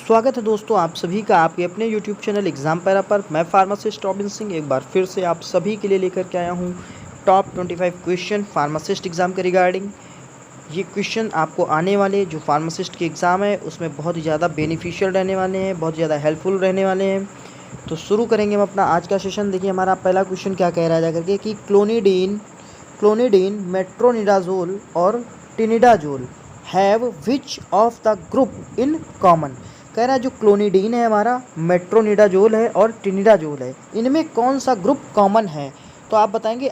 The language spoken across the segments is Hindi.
स्वागत है दोस्तों आप सभी का आपके अपने यूट्यूब चैनल एग्ज़ाम पैरा पर। मैं फार्मासिस्ट रॉबिन सिंह एक बार फिर से आप सभी के लिए लेकर के आया हूँ टॉप 25 क्वेश्चन फार्मासिस्ट एग्ज़ाम के रिगार्डिंग। ये क्वेश्चन आपको आने वाले जो फार्मासिस्ट के एग्ज़ाम है उसमें बहुत ही ज़्यादा बेनिफिशियल रहने वाले हैं, बहुत ज़्यादा हेल्पफुल रहने वाले हैं। तो शुरू करेंगे हम अपना आज का सेशन। देखिए हमारा पहला क्वेश्चन क्या कह रहा है जाकर के कि क्लोनिडीन, मेट्रोनिडाजोल और tinidazole have which of the group in common. कह रहा है जो क्लोनिडीन है हमारा, मेट्रोनिडाजोल है और टिनिडाजोल है, इनमें कौन सा ग्रुप कॉमन है। तो आप बताएंगे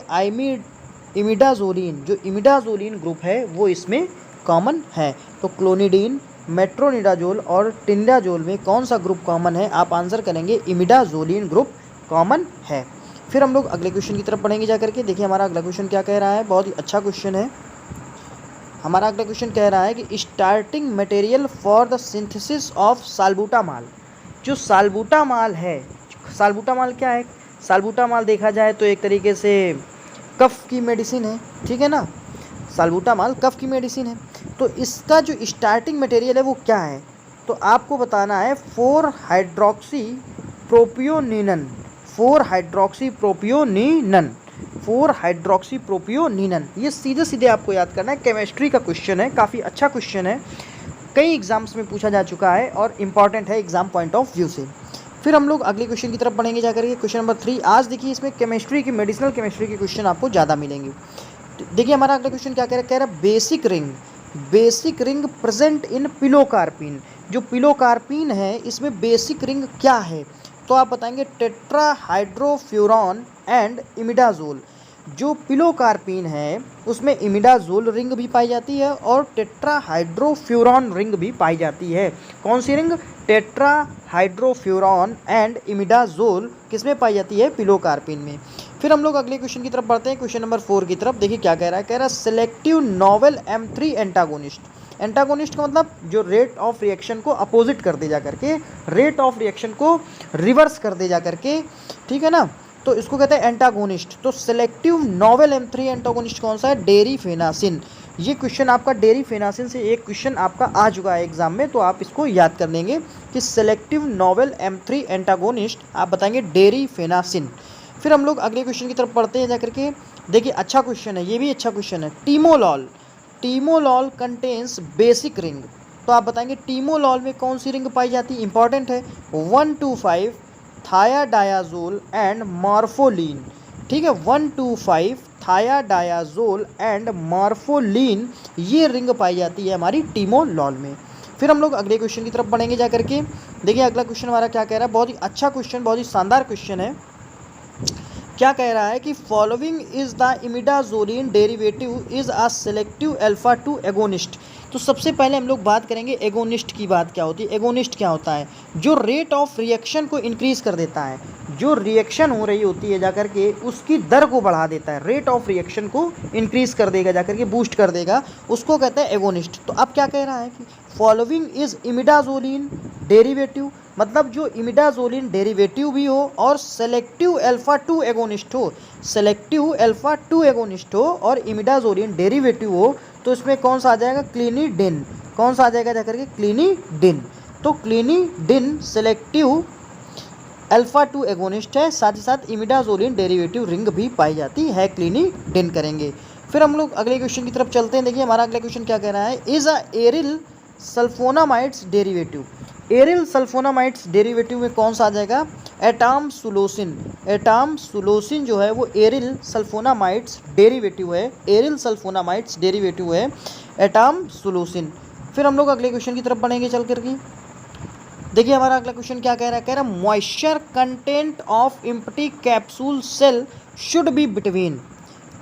इमिडाजोलिन, जो इमिडाजोलिन ग्रुप है वो इसमें कॉमन है। तो क्लोनिडीन, मेट्रोनिडाजोल और टिनिडाजोल में कौन सा ग्रुप कॉमन है, आप आंसर करेंगे इमिडाजोलिन ग्रुप कॉमन है। फिर हम लोग अगले क्वेश्चन की तरफ पढ़ेंगे जाकर के। देखिए हमारा अगला क्वेश्चन क्या कह रहा है, बहुत ही अच्छा क्वेश्चन है। हमारा अगला क्वेश्चन कह रहा है कि starting material for the synthesis of salbutamol. जो साल्बुटामाल है, साल्बुटामाल क्या है, साल्बुटामाल देखा जाए तो एक तरीके से कफ की मेडिसिन है, ठीक है ना। साल्बुटामाल कफ की मेडिसिन है। तो इसका जो स्टार्टिंग मटेरियल है वो क्या है, तो आपको बताना है 4-हाइड्रोक्सीप्रोपियोनिनन। ये सीधे सीधे आपको याद करना है, केमिस्ट्री का क्वेश्चन है, काफ़ी अच्छा क्वेश्चन है, कई एग्जाम्स में पूछा जा चुका है और इम्पॉर्टेंट है एग्जाम पॉइंट ऑफ व्यू से। फिर हम लोग अगले क्वेश्चन की तरफ बढ़ेंगे जाकर के, क्वेश्चन नंबर 3। आज देखिए इसमें केमिस्ट्री की, मेडिसिनल केमिस्ट्री के क्वेश्चन आपको ज़्यादा मिलेंगे। देखिए हमारा अगला क्वेश्चन क्या कह रहा है basic ring present in pilocarpine. जो पिलोकार्पिन है इसमें बेसिक रिंग क्या है, तो आप बताएंगे टेट्राहाइड्रोफ्यूरॉन एंड इमिडाजोल। जो पिलोकार्पिन है उसमें इमिडाजोल रिंग भी पाई जाती है और टेट्राहाइड्रोफ्यूरॉन रिंग भी पाई जाती है। कौन सी रिंग, टेट्राहाइड्रोफ्यूरॉन एंड इमिडाजोल किसमें पाई जाती है, पिलोकार्पिन में। फिर हम लोग अगले क्वेश्चन की तरफ बढ़ते हैं, क्वेश्चन नंबर 4 की तरफ। देखिए क्या कह रहा है selective novel M3 antagonist. Antagonist का मतलब जो रेट ऑफ रिएक्शन को अपोजिट कर दे जा करके, रेट ऑफ रिएक्शन को रिवर्स कर दे जा करके, ठीक है ना, तो इसको कहते हैं एंटागोनिस्ट। तो सेलेक्टिव नोवेल M3 एंटागोनिस्ट कौन सा है, डेरिफेनासिन। ये क्वेश्चन आपका डेरिफेनासिन से एक क्वेश्चन आपका आ चुका है एग्जाम में, तो आप इसको याद कर लेंगे कि सेलेक्टिव नोवेल M3 एंटागोनिस्ट आप बताएंगे डेरिफेनासिन। फिर हम लोग अगले क्वेश्चन की तरफ पढ़ते हैं जाकर के। देखिए अच्छा क्वेश्चन है, ये भी अच्छा क्वेश्चन है। Timolol contains basic ring. तो आप बताएंगे टीमोलॉल में कौन सी रिंग पाई जाती है, इंपॉर्टेंट है, 1,2,5 थायाडायाजोल एंड मॉर्फोलिन। ठीक है, 1,2,5 थायाडायाजोल एंड मॉर्फोलिन, ये रिंग पाई जाती है हमारी टीमोलॉल में। फिर हम लोग अगले क्वेश्चन की तरफ बढ़ेंगे जाकर के। देखिए अगला क्वेश्चन हमारा क्या कह रहा है, बहुत ही अच्छा क्वेश्चन, बहुत ही शानदार क्वेश्चन है। क्या कह रहा है कि following is the imidazoline derivative is a selective alpha 2 agonist. तो सबसे पहले हम लोग बात करेंगे एगोनिस्ट की। बात क्या होती है, एगोनिस्ट क्या होता है, जो रेट ऑफ रिएक्शन को इंक्रीज कर देता है, जो रिएक्शन हो रही होती है जाकर के उसकी दर को बढ़ा देता है, रेट ऑफ रिएक्शन को इंक्रीज कर देगा जाकर के, बूस्ट कर देगा, उसको कहते हैं एगोनिस्ट। तो अब क्या कह रहा है कि फॉलोइंग इज इमिडाजोलिन डेरिवेटिव, मतलब जो इमिडाजोलिन डेरिवेटिव भी हो और सेलेक्टिव अल्फा 2 एगोनिस्ट हो, सेलेक्टिव अल्फा 2 एगोनिस्ट हो और इमिडाजोलिन डेरिवेटिव हो, तो इसमें कौन सा आ जाएगा, क्लिनिडिन। कौन सा आ जाएगा जाकर के, क्लिनिडिन। तो क्लिनिडिन सेलेक्टिव अल्फा 2 एगोनिस्ट है, साथ ही साथ इमिडाजोलिन डेरिवेटिव रिंग भी पाई जाती है, क्लिनिडिन करेंगे। फिर हम लोग अगले क्वेश्चन की तरफ चलते हैं। देखिए हमारा अगला क्वेश्चन क्या कह रहा है, is a aryl sulphonamides derivative. Aryl sulphonamides derivative में कौन सा आ जाएगा, एटामसुलोसिन। एटामसुलोसिन जो है वो एरिल सल्फोनामाइड्स डेरिवेटिव है, एरिल सल्फोनामाइड्स डेरिवेटिव है एटामसुलोसिन। फिर हम लोग अगले क्वेश्चन की तरफ बढ़ेंगे चल करके। देखिए हमारा अगला क्वेश्चन क्या कह रहा है, moisture content of empty capsule shell should be between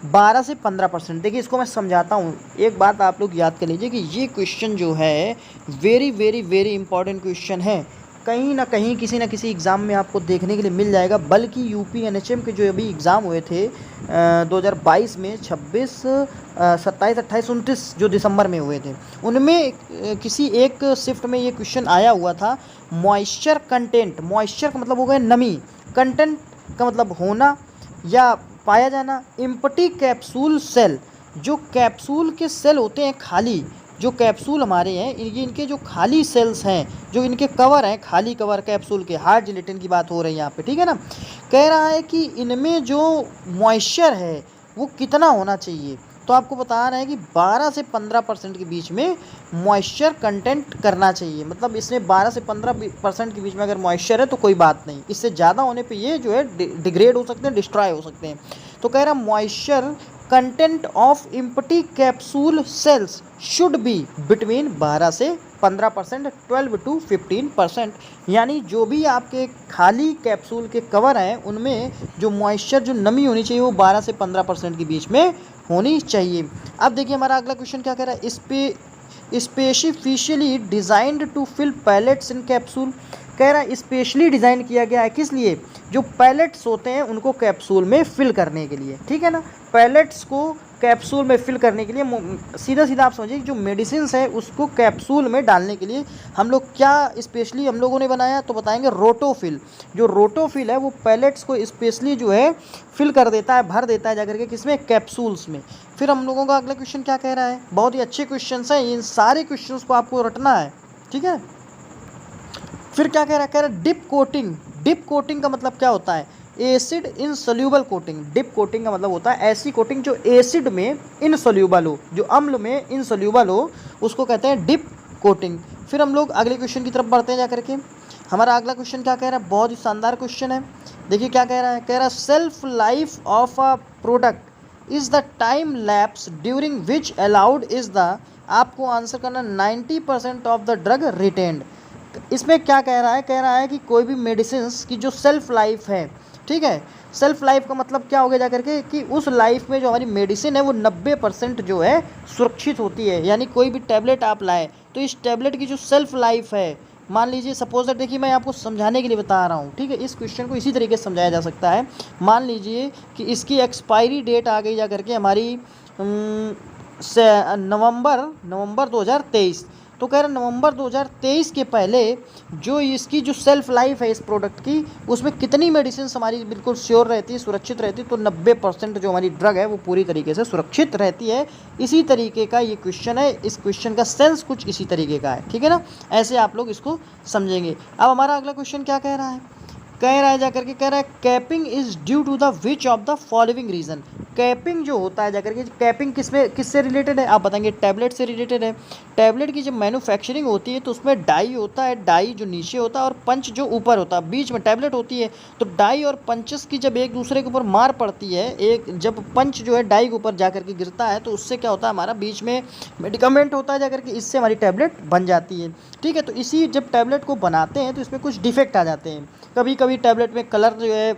12 से 15%। देखिए इसको मैं समझाता हूँ, एक बात आप लोग याद कर लीजिए कि ये क्वेश्चन जो है very very very important question है, कहीं ना कहीं किसी न किसी एग्ज़ाम में आपको देखने के लिए मिल जाएगा। बल्कि यूपी NHM के जो अभी एग्ज़ाम हुए थे 2022 में 26, 27, 28, 29 जो दिसंबर में हुए थे, उनमें किसी एक शिफ्ट में ये क्वेश्चन आया हुआ था। मॉइस्चर कंटेंट, मॉइस्चर का मतलब हो गया नमी, कंटेंट का मतलब होना या पाया जाना, एम्प्टी कैप्सूल सेल, जो कैप्सूल के सेल होते हैं खाली, जो कैप्सूल हमारे हैं ये इनके जो खाली सेल्स हैं, जो इनके कवर हैं, खाली कवर कैप्सूल के, हार्ड जिलेटिन की बात हो रही है यहाँ पे, ठीक है ना। कह रहा है कि इनमें जो मॉइस्चर है वो कितना होना चाहिए, तो आपको बता रहे हैं कि 12 से 15% के बीच में मॉइस्चर कंटेंट करना चाहिए। मतलब इसमें 12 से 15% के बीच में अगर मॉइस्चर है तो कोई बात नहीं, इससे ज़्यादा होने पे ये जो है डिग्रेड हो सकते हैं, डिस्ट्रॉय हो सकते हैं। तो कह रहा है moisture content of empty capsule shells should be between 12 से 15%, 12 to 15%। यानी जो भी आपके खाली कैप्सूल के कवर हैं उनमें जो मॉइस्चर, जो नमी होनी चाहिए वो 12 से 15% के बीच में होनी चाहिए। अब देखिए हमारा अगला क्वेश्चन क्या कह रहा है, इस पे specifically designed to fill pellets in capsule. कह रहा है स्पेशली डिज़ाइन किया गया है किस लिए, जो पैलेट्स होते हैं उनको कैप्सूल में फिल करने के लिए, ठीक है ना। पैलेट्स को कैप्सूल में फिल करने के लिए, सीधा सीधा आप समझिए जो मेडिसिन है उसको कैप्सूल में डालने के लिए हम लोग क्या स्पेशली हम लोगों ने बनाया, तो बताएंगे रोटोफिल। जो रोटोफिल है वो पैलेट्स को स्पेशली जो है फिल कर देता है, भर देता है जाकर के किसमें, कैप्सूल्स में। फिर हम लोगों का अगला क्वेश्चन क्या कह रहा है, बहुत ही अच्छे क्वेश्चन हैं, इन सारे क्वेश्चन को आपको रटना है, ठीक है। फिर क्या कह रहा है, कह रहा है डिप कोटिंग। डिप कोटिंग का मतलब क्या होता है, acid insoluble coating. Dip coating का मतलब होता है ऐसी कोटिंग जो एसिड में इनसोल्यूबल हो, जो अम्ल में इनसोल्यूबल हो, उसको कहते हैं डिप कोटिंग। फिर हम लोग अगले क्वेश्चन की तरफ बढ़ते हैं जाकर के। हमारा अगला क्वेश्चन क्या कह रहा है, बहुत ही शानदार क्वेश्चन है। देखिए क्या कह रहा है, कह रहा है self life of a product is the time lapse during which allowed is the, आपको आंसर करना 90% ऑफ द ड्रग रिटेन्ड। इसमें क्या कह रहा है, कह रहा है कि कोई भी मेडिसिन की जो सेल्फ लाइफ है, ठीक है, सेल्फ लाइफ का मतलब क्या हो गया जाकर के कि उस लाइफ में जो हमारी मेडिसिन है वो 90% जो है सुरक्षित होती है। यानी कोई भी टैबलेट आप लाए तो इस टैबलेट की जो सेल्फ लाइफ है, मान लीजिए सपोज दैट, देखिए मैं आपको समझाने के लिए बता रहा हूँ, ठीक है, इस क्वेश्चन को इसी तरीके से समझाया जा सकता है। मान लीजिए कि इसकी एक्सपायरी डेट आ गई जा करके हमारी नवंबर 2023, तो कह रहे नवंबर 2023 के पहले जो इसकी जो सेल्फ लाइफ है इस प्रोडक्ट की, उसमें कितनी मेडिसिन हमारी बिल्कुल श्योर रहती है, सुरक्षित रहती है, तो 90% जो हमारी ड्रग है वो पूरी तरीके से सुरक्षित रहती है। इसी तरीके का ये क्वेश्चन है, इस क्वेश्चन का सेंस कुछ इसी तरीके का है, ठीक है ना। ऐसे आप लोग इसको समझेंगे। अब हमारा अगला क्वेश्चन क्या कह रहा है, कह रहा है जाकर के, कह रहा है capping is due to the which of the following reason. Capping जो होता है जाकर के, कैपिंग किससे रिलेटेड है, आप बताएंगे टैबलेट से रिलेटेड है। टैबलेट की जब मैन्युफैक्चरिंग होती है तो उसमें डाई होता है, डाई जो नीचे होता है और पंच जो ऊपर होता है, बीच में टैबलेट होती है। तो डाई और पंचेस की जब एक दूसरे के ऊपर मार पड़ती है, एक जब पंच जो है डाई के ऊपर जाकर के गिरता है तो उससे क्या होता है, हमारा बीच में मेडिकामेंट होता है जाकर के, इससे हमारी टैबलेट बन जाती है, ठीक है। तो इसी जब टैबलेट को बनाते हैं तो इसमें कुछ डिफेक्ट आ जाते हैं। कभी कभी टैबलेट में कलर जो है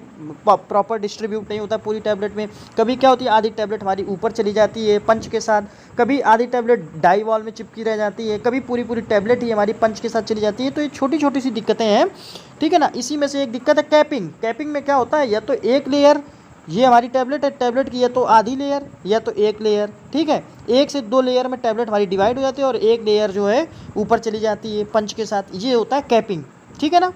प्रॉपर डिस्ट्रीब्यूट नहीं होता पूरी टैबलेट में। कभी क्या होती है, आधी टैबलेट हमारी ऊपर चली जाती है पंच के साथ, कभी आधी टैबलेट डाई वॉल में चिपकी रह जाती है, कभी पूरी पूरी टैबलेट ही हमारी पंच के साथ चली जाती है। तो ये छोटी छोटी सी दिक्कतें हैं, ठीक है ना। इसी में से एक दिक्कत है कैपिंग। कैपिंग में क्या होता है, या तो एक लेयर, ये हमारी टैबलेट है, टैबलेट की या तो आधी लेयर या तो एक लेयर, ठीक है, 1 से 2 लेयर में टैबलेट हमारी डिवाइड हो जाती है और एक लेयर जो है ऊपर चली जाती है पंच के साथ, ये होता है कैपिंग, ठीक है ना।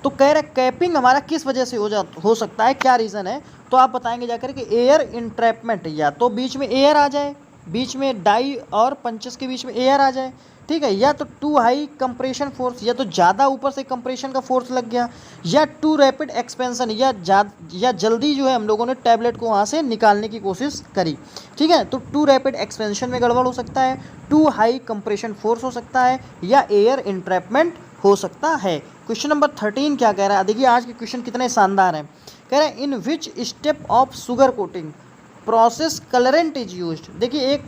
तो कह रहे कैपिंग हमारा किस वजह से हो सकता है, क्या रीज़न है, तो आप बताएंगे जाकर कि एयर इंट्रैपमेंट, या तो बीच में एयर आ जाए, बीच में डाई और पंचेस के बीच में एयर आ जाए, ठीक है, या तो टू हाई कंप्रेशन फोर्स, या तो ज़्यादा ऊपर से कंप्रेशन का फोर्स लग गया, या टू रैपिड एक्सपेंशन, या जल्दी जो है हम लोगों ने टैबलेट को वहाँ से निकालने की कोशिश करी, ठीक है। तो टू रैपिड एक्सपेंशन में गड़बड़ हो सकता है, टू हाई कंप्रेशन फोर्स हो सकता है, या एयर इंट्रैपमेंट हो सकता है। क्वेश्चन नंबर 13 क्या कह रहा है, देखिए आज के क्वेश्चन कितने शानदार हैं। कह रहा है in which step of sugar coating process colourant is used. देखिए एक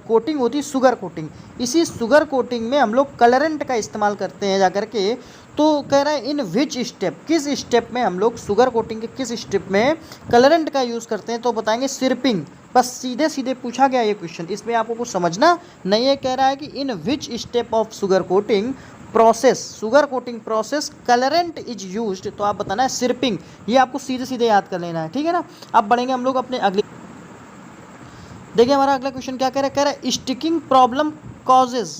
कोटिंग होती है शुगर कोटिंग, इसी शुगर कोटिंग में हम लोग कलरेंट का इस्तेमाल करते हैं जाकर के। तो कह रहा है इन विच स्टेप, किस स्टेप में हम लोग शुगर कोटिंग के किस स्टेप में कलरेंट का यूज़ करते हैं, तो बताएंगे सिरपिंग। बस सीधे सीधे पूछा गया ये क्वेश्चन, इसमें आपको कुछ समझना नहीं है। कह रहा है कि in which step of sugar coating process, sugar coating process colourant is used, तो आप बताना है सिरपिंग। ये आपको सीधे सीधे याद कर लेना है, ठीक है ना। अब बढ़ेंगे हम लोग अपने अगले, देखिए हमारा अगला क्वेश्चन क्या कह रहा है, कह रहा है sticking problem causes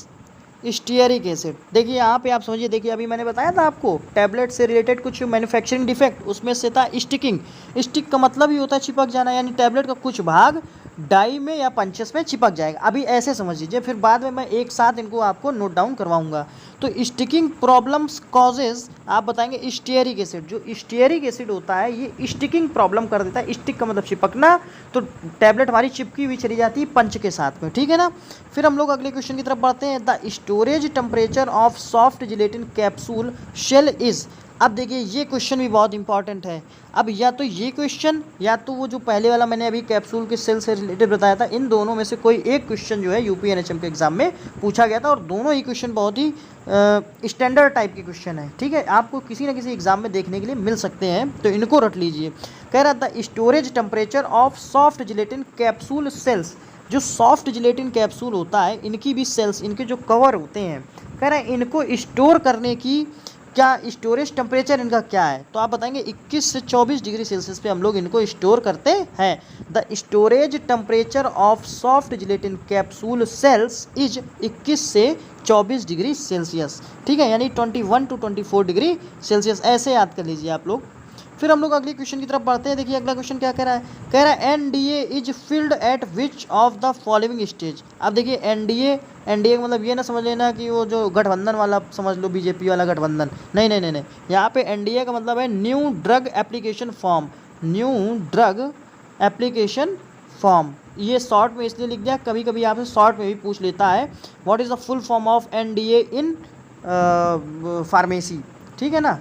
stearic acid. देखिए यहाँ पे आप समझिए, देखिए अभी मैंने बताया था आपको टैबलेट से रिलेटेड कुछ मैन्युफैक्चरिंग डिफेक्ट, उसमें से था स्टिकिंग। स्टिक का मतलब ही होता है चिपक जाना, यानी टैबलेट का कुछ भाग डाई में या पंचेस में चिपक जाएगा। अभी ऐसे समझ लीजिए, फिर बाद में मैं एक साथ इनको आपको नोट डाउन करवाऊंगा। तो स्टिकिंग प्रॉब्लम्स कॉजेज, आप बताएंगे स्टीयरिक एसिड। जो स्टीयरिक एसिड होता है ये स्टिकिंग प्रॉब्लम कर देता है। स्टिक का मतलब चिपकना, तो टैबलेट हमारी चिपकी हुई चली जाती है पंच के साथ में, ठीक है ना। फिर हम लोग अगले क्वेश्चन की तरफ बढ़ते हैं। The storage temperature of soft gelatin capsule shell is. अब देखिए ये क्वेश्चन भी बहुत इंपॉर्टेंट है। अब या तो ये क्वेश्चन या तो वो जो पहले वाला मैंने अभी कैप्सूल के सेल से रिलेटेड बताया था, इन दोनों में से कोई एक क्वेश्चन जो है यूपी एनएचएम के एग्जाम में पूछा गया था। और दोनों ही क्वेश्चन बहुत ही स्टैंडर्ड टाइप के क्वेश्चन है, ठीक है, आपको किसी ना किसी एग्जाम में देखने के लिए मिल सकते हैं, तो इनको रट लीजिए। कह रहा था storage temperature of soft gelatin capsule shells. जो सॉफ्ट जिलेटिन कैप्सूल होता है इनकी भी सेल्स, इनके जो कवर होते हैं, कह रहे हैं इनको स्टोर करने की क्या स्टोरेज टेम्परेचर इनका क्या है। तो आप बताएंगे 21 से 24 डिग्री सेल्सियस पे हम लोग इनको स्टोर करते हैं। The storage temperature of soft gelatin capsule shells is 21 से 24 डिग्री सेल्सियस, ठीक है, यानी 21 to 24 डिग्री सेल्सियस, ऐसे याद कर लीजिए आप लोग। फिर हम लोग अगले क्वेश्चन की तरफ बढ़ते हैं। देखिए अगला क्वेश्चन क्या कह रहा है। कह रहा है NDA is filled eight which of the following stage. अब देखिए एनडीए, एनडीए का मतलब ये ना समझ लेना कि वो जो गठबंधन वाला समझ लो, बीजेपी वाला गठबंधन, नहीं नहीं नहीं नहीं। यहाँ पे एनडीए का मतलब है new drug application form, new drug application form. ये शॉर्ट में इसलिए लिख दिया, कभी कभी आपसे शॉर्ट में भी पूछ लेता है what is the full form of NDA in pharmacy, ठीक है ना,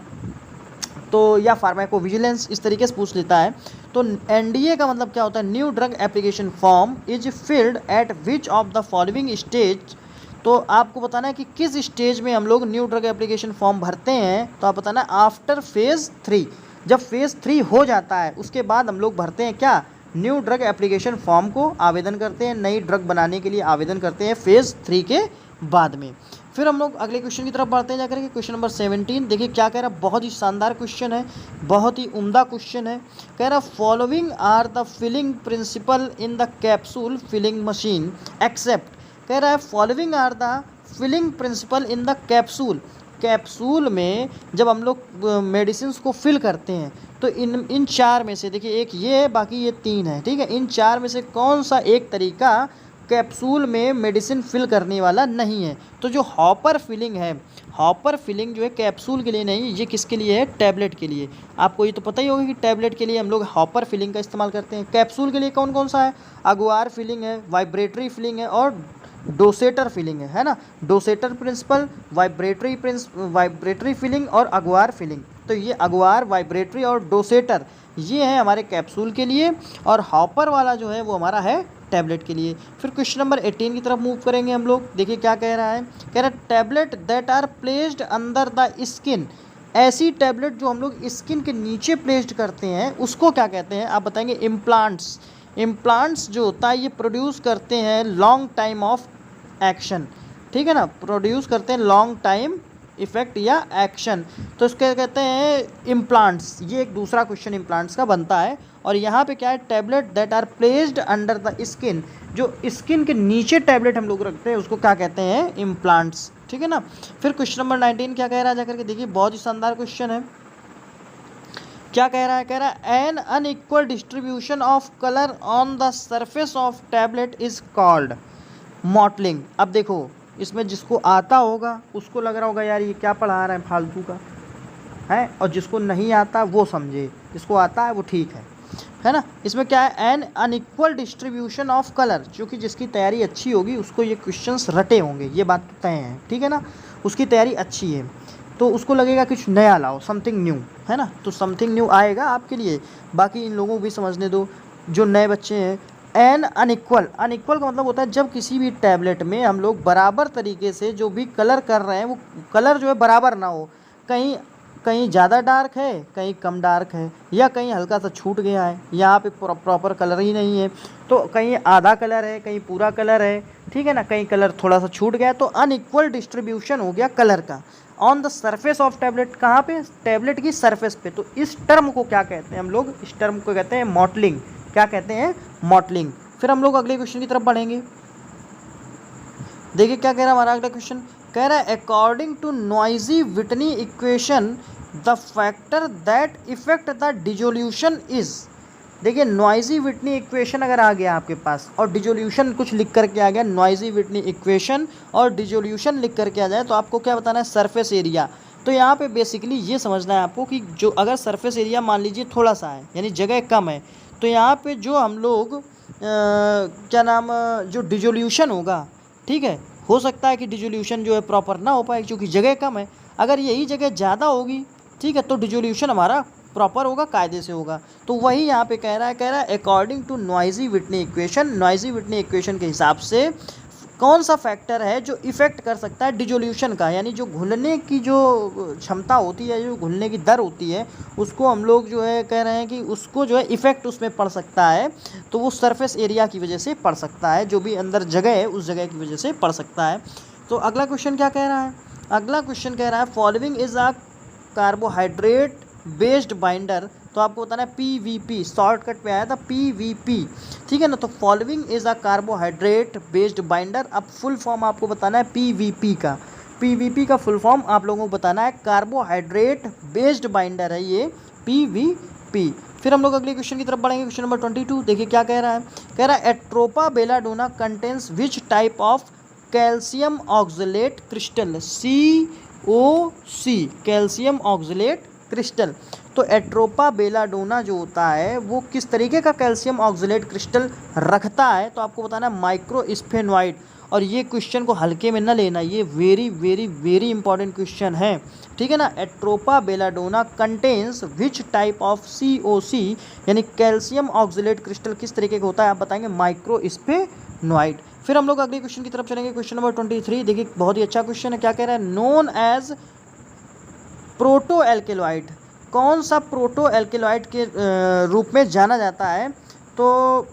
तो या फार्माकोविजिलेंस, इस तरीके से पूछ लेता है। तो एनडीए का मतलब क्या होता है, new drug application form is filled eight which of the following stage. तो आपको बताना है कि किस स्टेज में हम लोग न्यू ड्रग एप्लीकेशन फॉर्म भरते हैं। तो आप बताना आफ्टर फेज़ 3, जब फेज़ 3 हो जाता है उसके बाद हम लोग भरते हैं क्या, न्यू ड्रग एप्लीकेशन फॉर्म को आवेदन करते हैं, नई ड्रग बनाने के लिए आवेदन करते हैं फेज़ 3 के बाद में। फिर हम लोग अगले क्वेश्चन की तरफ बढ़ते हैं जाकर के, क्वेश्चन नंबर 17। देखिए क्या कह रहा है, बहुत ही शानदार क्वेश्चन है, बहुत ही उम्दा क्वेश्चन है। कह रहा है following are the filling principle in the capsule filling machine except. कह रहा है following are the filling principle in the capsule. Capsule में जब हम लोग मेडिसिन को फिल करते हैं तो इन चार में से, देखिए एक ये है, बाकी ये 3 है, ठीक है, इन चार में से कौन सा एक तरीका कैप्सूल में मेडिसिन फिल करने वाला नहीं है। तो जो हॉपर फिलिंग है, हॉपर फिलिंग जो है कैप्सूल के लिए नहीं, ये किसके लिए है, टैबलेट के लिए। आपको ये तो पता ही होगा कि टैबलेट के लिए हम लोग हॉपर फिलिंग का इस्तेमाल करते हैं। कैप्सूल के लिए कौन कौन सा है, अगुआर फिलिंग है, वाइब्रेटरी फिलिंग है और डोसेटर फिलिंग है ना। डोसेटर प्रिंसिपल, वाइब्रेटरी फिलिंग और अगुआर फिलिंग। तो ये अगुआर, वाइब्रेटरी और डोसेटर ये है हमारे कैप्सूल के लिए, और हॉपर वाला जो है वो हमारा है टैबलेट के लिए। फिर क्वेश्चन नंबर 18 की तरफ मूव करेंगे हम लोग। देखिए क्या कह रहा है, कह रहा है tablet that are placed under the skin. ऐसी टैबलेट जो हम लोग स्किन के नीचे प्लेस्ड करते हैं उसको क्या कहते हैं, आप बताएंगे इम्प्लांट्स। इम्प्लांट्स जो होता है ये प्रोड्यूस करते हैं लॉन्ग टाइम ऑफ एक्शन, ठीक है ना, प्रोड्यूस करते हैं लॉन्ग टाइम इफेक्ट या एक्शन, तो इसके कहते हैं इम्प्लांट्स। ये एक दूसरा क्वेश्चन इम्प्लांट्स का बनता है। और यहाँ पे क्या है, tablet that are placed under the skin, जो स्किन के नीचे टैबलेट हम लोग रखते हैं उसको क्या कहते हैं, इम्प्लांट्स, ठीक है ना। फिर क्वेश्चन नंबर 19 क्या कह रहा है जाकर के देखिए, बहुत ही शानदार क्वेश्चन है। क्या कह रहा है, कह रहा है N unequal distribution of colour on the surface of tablet is called mottling. अब देखो इसमें जिसको आता होगा उसको लग रहा होगा यार ये क्या पढ़ा रहा है फालतू का है, और जिसको नहीं आता वो समझे, जिसको आता है वो ठीक है ना। इसमें क्या है, N unequal distribution of colour, क्योंकि जिसकी तैयारी अच्छी होगी उसको ये क्वेश्चंस रटे होंगे, ये बात तो तय है, ठीक है ना। उसकी तैयारी अच्छी है तो उसको लगेगा कुछ नया लाओ, समथिंग न्यू, है ना, तो समथिंग न्यू आएगा आपके लिए। बाकी इन लोगों को भी समझने दो जो नए बच्चे हैं। एन अनइक्वल, अनइक्वल का मतलब होता है जब किसी भी टैबलेट में हम लोग बराबर तरीके से जो भी कलर कर रहे हैं वो कलर जो है बराबर ना हो, कहीं कहीं ज़्यादा डार्क है, कहीं कम डार्क है, या कहीं हल्का सा छूट गया है, यहाँ पे प्रॉपर कलर ही नहीं है, तो कहीं आधा कलर है, कहीं पूरा कलर है, ठीक है ना, कहीं कलर थोड़ा सा छूट गया, तो अनइक्वल डिस्ट्रीब्यूशन हो गया कलर का on the surface of tablet. कहाँ पे, टैबलेट की सरफेस पे। तो इस टर्म को क्या कहते हैं हम लोग, इस टर्म को कहते हैं मॉटलिंग। क्या कहते हैं, मॉटलिंग। फिर हम लोग अगले क्वेश्चन की तरफ बढ़ेंगे। देखिए क्या कह रहा है हमारा अगला क्वेश्चन, कह रहा है according to Noyes Whitney equation the factor that affect the dissolution is. देखिए नॉइजी व्हिटनी इक्वेशन अगर आ गया आपके पास और डिसोल्यूशन कुछ लिख करके आ गया, नॉइजी व्हिटनी इक्वेशन और डिसोल्यूशन लिख करके आ जाए, तो आपको क्या बताना है, सरफेस एरिया। तो यहाँ पे बेसिकली ये समझना है आपको कि जो अगर सरफेस एरिया मान लीजिए थोड़ा सा है, यानी जगह कम है, तो यहाँ पे जो हम लोग क्या नाम जो डिसोल्यूशन होगा, ठीक है, हो सकता है कि डिसोल्यूशन जो है प्रॉपर ना हो पाए क्योंकि जगह कम है। अगर यही जगह ज़्यादा होगी, ठीक है, तो डिसोल्यूशन हमारा प्रॉपर होगा, कायदे से होगा। तो वही यहाँ पे कह रहा है according to Noyes Whitney equation, Noyes Whitney equation के हिसाब से कौन सा फैक्टर है जो इफ़ेक्ट कर सकता है डिसोल्यूशन का, यानी जो घुलने की जो क्षमता होती है, जो घुलने की दर होती है, उसको हम लोग जो है कह रहे हैं कि उसको जो है इफ़ेक्ट उसमें पड़ सकता है, तो वो सरफेस एरिया की वजह से पड़ सकता है, जो भी अंदर जगह है उस जगह की वजह से पड़ सकता है। तो अगला क्वेश्चन क्या कह रहा है, अगला क्वेश्चन कह रहा है following is a carbohydrate based binder. तो आपको बताना है PVP, शॉर्टकट पे आया था PVP, ठीक है ना। तो following is a carbohydrate based binder. अब फुल फॉर्म आपको बताना है PVP का, PVP का फुल फॉर्म आप लोगों को बताना है, कार्बोहाइड्रेट बेस्ड बाइंडर है ये PVP। फिर हम लोग अगले क्वेश्चन की तरफ बढ़ेंगे, क्वेश्चन नंबर 22। देखिए क्या कह रहा है, कह रहा है Atropa belladonna contains which type of calcium oxalate crystal, COC, calcium oxalate crystal. तो एट्रोपा बेलाडोना जो होता है वो किस तरीके का कैल्शियम ऑक्सलेट क्रिस्टल रखता है, तो आपको बताना है माइक्रोस्फेनॉइड। और ये क्वेश्चन को हल्के में न लेना, ये very very very important question है, ठीक है ना। Atropa belladonna contains which type of COC, यानी कैल्शियम ऑक्सलेट क्रिस्टल किस तरीके का होता है, आप बताएंगे माइक्रोस्फेनॉइड। फिर हम लोग अगले क्वेश्चन की तरफ चलेंगे, क्वेश्चन नंबर 23। देखिए बहुत ही अच्छा क्वेश्चन है, क्या कह रहा है, नोन एज प्रोटो एल्केलॉइड, कौन सा प्रोटो एल्केलॉइड के रूप में जाना जाता है। तो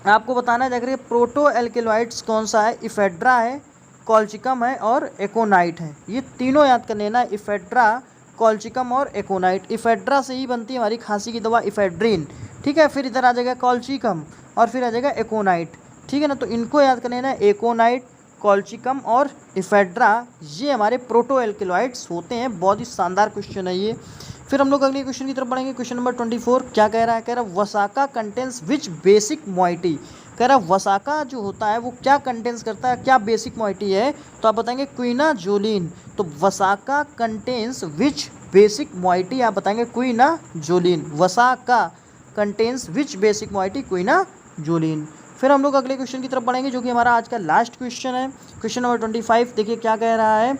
आपको बताना है, देखिए प्रोटो एल्केलॉइड्स कौन सा है, इफेड्रा है, कॉल्चिकम है और एकोनाइट है। ये तीनों याद कर लेना, इफेड्रा, कॉल्चिकम और एकोनाइट। इफेड्रा से ही बनती है हमारी खांसी की दवा इफेड्रिन, ठीक है। फिर इधर आ जाएगा कॉल्चिकम और फिर आ जाएगा एकोनाइट, ठीक है ना। तो इनको याद कर लेना, एकोनाइट, कॉल्चिकम और इफेड्रा, ये हमारे प्रोटो एल्केलॉइड्स होते हैं। बहुत ही शानदार क्वेश्चन है ये। फिर हम लोग अगले क्वेश्चन की तरफ बढ़ेंगे, क्वेश्चन नंबर 24। क्या कह रहा है, कह रहा है वसाका कंटेंस विच बेसिक मोइटी, कह रहा है वसाका जो होता है वो क्या कंटेंस करता है, क्या बेसिक मोइटी है, तो आप बताएंगे क्विनाजोलिन। तो वसाका कंटेंस विच बेसिक मोइटी, आप बताएंगे क्विनाजोलिन। वसाका कंटेंस विच बेसिक मोइटी, क्विनाजोलिन। फिर हम लोग अगले क्वेश्चन की तरफ बढ़ेंगे जो कि हमारा आज का लास्ट क्वेश्चन है, क्वेश्चन नंबर 25। देखिए क्या कह रहा है,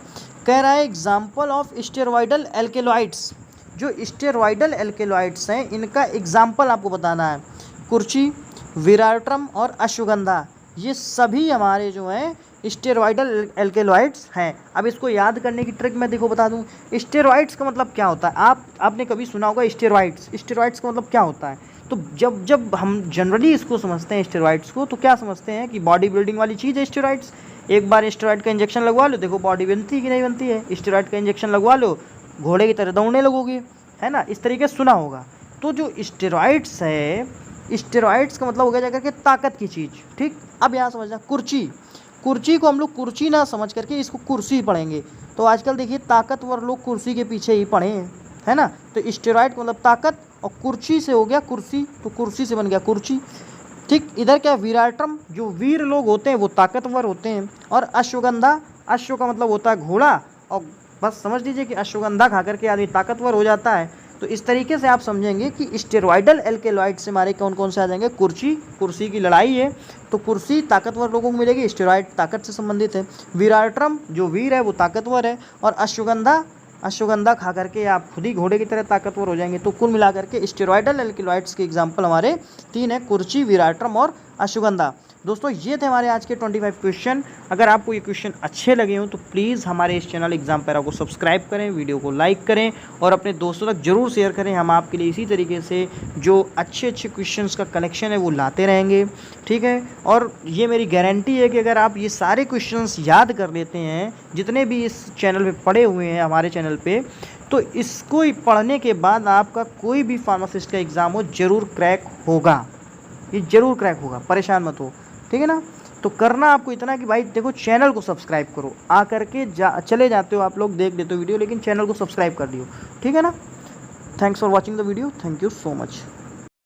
कह रहा है एग्जाम्पल ऑफ स्टेरॉयडल एल्केलॉइड्स, जो स्टेरॉयडल एल्केलॉइड्स हैं इनका एग्जाम्पल आपको बताना है, कुर्ची, विराट्रम और अश्वगंधा, ये सभी हमारे जो हैं स्टेरॉयडल एल्केलॉइड्स हैं। अब इसको याद करने की ट्रिक मैं देखो बता दूं, स्टेरॉइड्स का मतलब क्या होता है, आपने कभी सुना होगा स्टेरॉइड्स, स्टेरॉइड्स का मतलब क्या होता है। तो जब हम जनरली इसको समझते हैं स्टेरॉइड्स को, तो क्या समझते हैं कि बॉडी बिल्डिंग वाली चीज़ है स्टेरॉइड्स। एक बार स्टेरॉइड का इंजेक्शन लगवा लो, देखो बॉडी बनती है कि नहीं बनती है। स्टेरॉइड का इंजेक्शन लगवा लो, घोड़े की तरह दौड़ने लगोगे, है ना, इस तरीके से सुना होगा। तो जो स्टेरॉइड्स है, स्टेरॉइड्स का मतलब हो गया जाकर के ताकत की चीज़, ठीक। अब यहाँ समझना, कुर्ची, कुर्ची को हम लोग कुर्ची ना समझ करके इसको कुर्सी पढ़ेंगे। तो आजकल देखिए ताकतवर लोग कुर्सी के पीछे ही पढ़े हैं, है ना। तो स्टेरॉइड का मतलब ताकत, और कुर्सी से हो गया कुर्सी, तो कुर्सी से बन गया कुर्ची, ठीक। इधर क्या, विराट्रम, जो वीर लोग होते हैं वो ताकतवर होते हैं। और अश्वगंधा, अश्व का मतलब होता है घोड़ा, और बस समझ लीजिए कि अश्वगंधा खा करके आदमी ताकतवर हो जाता है। तो इस तरीके से आप समझेंगे कि स्टेरॉयडल एल्केलॉइड से हमारे कौन कौन से आ जाएंगे, कुर्सी, कुर्सी की लड़ाई है तो कुर्सी ताकतवर लोगों को मिलेगी, स्टेरॉयड ताकत से संबंधित है। विराट्रम जो वीर है वो ताकतवर है, और अश्वगंधा, अश्वगंधा खा करके आप खुद ही घोड़े की तरह ताकतवर हो जाएंगे। तो कुल मिलाकर के स्टेरॉयडल एल्केलॉइड्स के एग्जाम्पल हमारे 3 हैं, कुर्ची, विराट्रम और अश्वगंधा। दोस्तों ये थे हमारे आज के 25 क्वेश्चन। अगर आपको ये क्वेश्चन अच्छे लगे हों तो प्लीज़ हमारे इस चैनल एग्जाम पैरा को सब्सक्राइब करें, वीडियो को लाइक करें और अपने दोस्तों तक जरूर शेयर करें। हम आपके लिए इसी तरीके से जो अच्छे अच्छे क्वेश्चंस का कलेक्शन है वो लाते रहेंगे, ठीक है। और ये मेरी गारंटी है कि अगर आप ये सारे क्वेश्चंस याद कर लेते हैं जितने भी इस चैनल पे पढ़े हुए हैं हमारे चैनल पे, तो इसको पढ़ने के बाद आपका कोई भी फार्मासिस्ट का एग्ज़ाम हो ज़रूर क्रैक होगा, ये ज़रूर क्रैक होगा, परेशान मत हो, ठीक है ना। तो करना आपको इतना कि भाई देखो चैनल को सब्सक्राइब करो, आ करके चले जाते हो आप लोग, देख लेते हो वीडियो, लेकिन चैनल को सब्सक्राइब कर दियो, ठीक है ना। Thanks for watching the video, thank you so much.